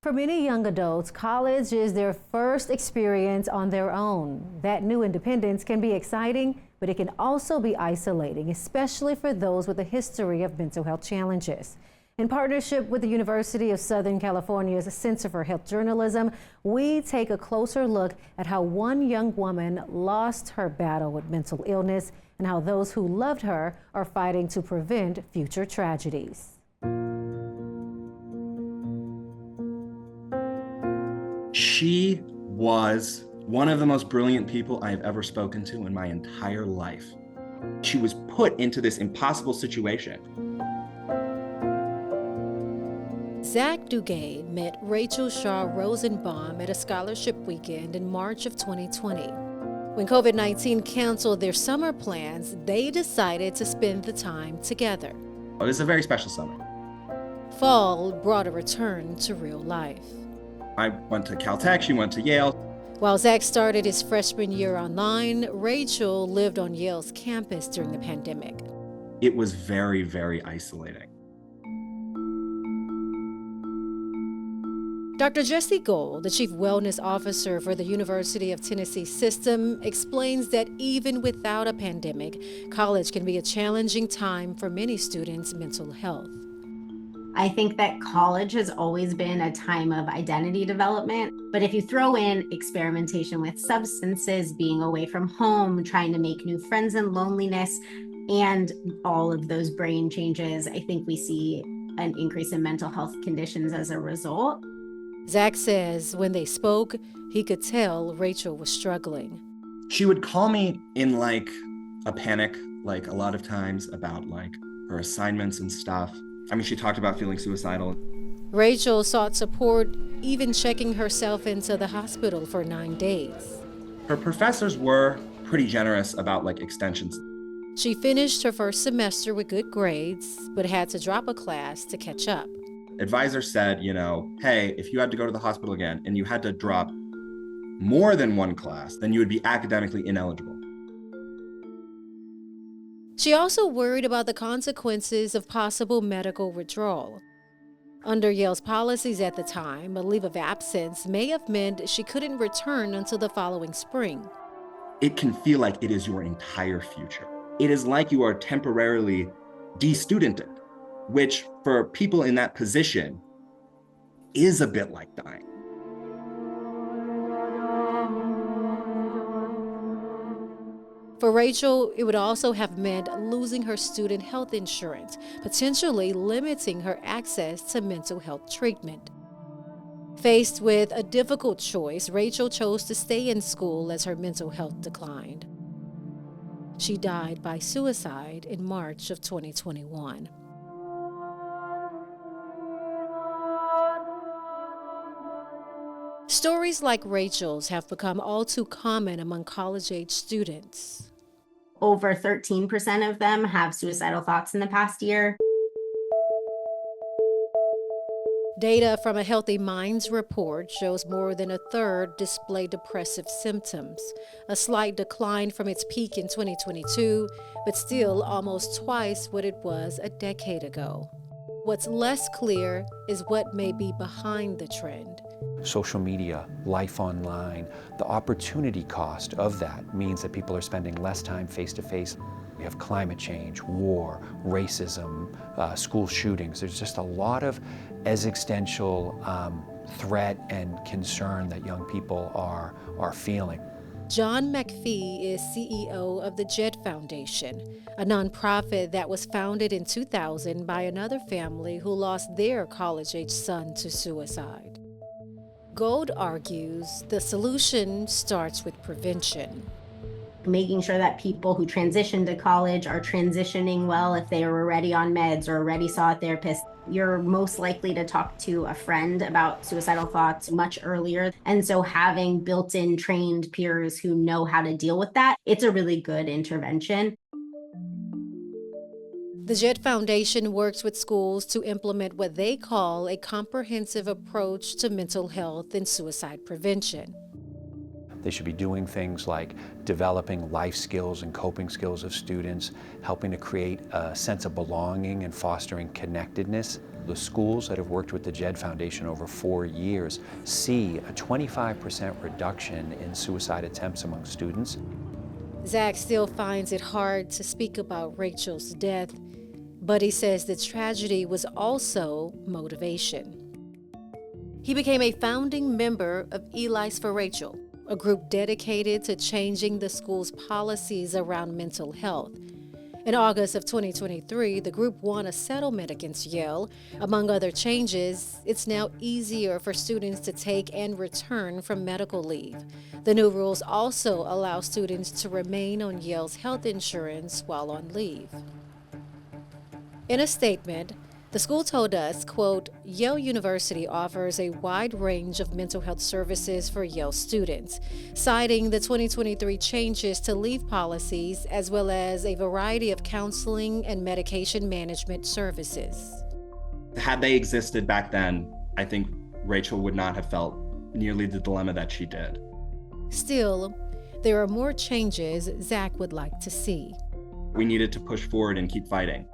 For many young adults, college is their first experience on their own. That new independence can be exciting, but it can also be isolating, especially for those with a history of mental health challenges. In partnership with the University of Southern California's Center for Health Journalism, we take a closer look at how one young woman lost her battle with mental illness and how those who loved her are fighting to prevent future tragedies. She was one of the most brilliant people I have ever spoken to in my entire life. She was put into this impossible situation. Zach Duguay met Rachel Shaw Rosenbaum at a scholarship weekend in March of 2020. When COVID-19 canceled their summer plans, they decided to spend the time together. It was a very special summer. Fall brought a return to real life. I went to Caltech, she went to Yale. While Zach started his freshman year online, Rachel lived on Yale's campus during the pandemic. It was very, very isolating. Dr. Jesse Gold, the Chief Wellness Officer for the University of Tennessee System, explains that even without a pandemic, college can be a challenging time for many students' mental health. I think that college has always been a time of identity development, but if you throw in experimentation with substances, being away from home, trying to make new friends and loneliness, and all of those brain changes, I think we see an increase in mental health conditions as a result. Zach says when they spoke, he could tell Rachel was struggling. She would call me in like a panic, like a lot of times about like her assignments and stuff. I mean, she talked about feeling suicidal. Rachel sought support, even checking herself into the hospital for 9 days. Her professors were pretty generous about like extensions. She finished her first semester with good grades, but had to drop a class to catch up. Advisor said, hey, if you had to go to the hospital again and you had to drop more than one class, then you would be academically ineligible. She also worried about the consequences of possible medical withdrawal. Under Yale's policies at the time, a leave of absence may have meant she couldn't return until the following spring. It can feel like it is your entire future. It is like you are temporarily de-studented, which for people in that position is a bit like dying. For Rachel, it would also have meant losing her student health insurance, potentially limiting her access to mental health treatment. Faced with a difficult choice, Rachel chose to stay in school as her mental health declined. She died by suicide in March of 2021. Stories like Rachel's have become all too common among college-age students. Over 13% of them have suicidal thoughts in the past year. Data from a Healthy Minds report shows more than a third display depressive symptoms, a slight decline from its peak in 2022, but still almost twice what it was a decade ago. What's less clear is what may be behind the trend. Social media, life online, the opportunity cost of that means that people are spending less time face-to-face. We have climate change, war, racism, school shootings. There's just a lot of existential threat and concern that young people are feeling. John McPhee is CEO of the JET Foundation, a nonprofit that was founded in 2000 by another family who lost their college-age son to suicide. Gold argues the solution starts with prevention. Making sure that people who transition to college are transitioning well. If they are already on meds or already saw a therapist, you're most likely to talk to a friend about suicidal thoughts much earlier. And so having built-in trained peers who know how to deal with that, it's a really good intervention. The JET Foundation works with schools to implement what they call a comprehensive approach to mental health and suicide prevention. They should be doing things like developing life skills and coping skills of students, helping to create a sense of belonging and fostering connectedness. The schools that have worked with the JED Foundation over 4 years see a 25% reduction in suicide attempts among students. Zach still finds it hard to speak about Rachel's death, but he says the tragedy was also motivation. He became a founding member of Eli's for Rachel, a group dedicated to changing the school's policies around mental health. In August of 2023, the group won a settlement against Yale. Among other changes, it's now easier for students to take and return from medical leave. The new rules also allow students to remain on Yale's health insurance while on leave. In a statement, the school told us, quote, Yale University offers a wide range of mental health services for Yale students, citing the 2023 changes to leave policies as well as a variety of counseling and medication management services. Had they existed back then, I think Rachel would not have felt nearly the dilemma that she did. Still, there are more changes Zach would like to see. We needed to push forward and keep fighting.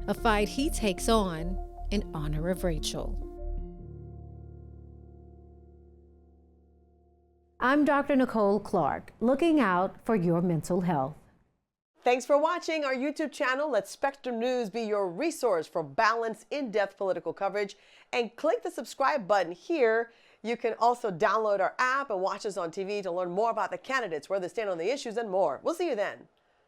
A fight he takes on in honor of Rachel. I'm Dr. Nicole Clark, looking out for your mental health. Thanks for watching our YouTube channel. Let Spectrum News be your resource for balanced, in-depth political coverage. And click the subscribe button here. You can also download our app and watch us on TV to learn more about the candidates, where they stand on the issues, and more. We'll see you then.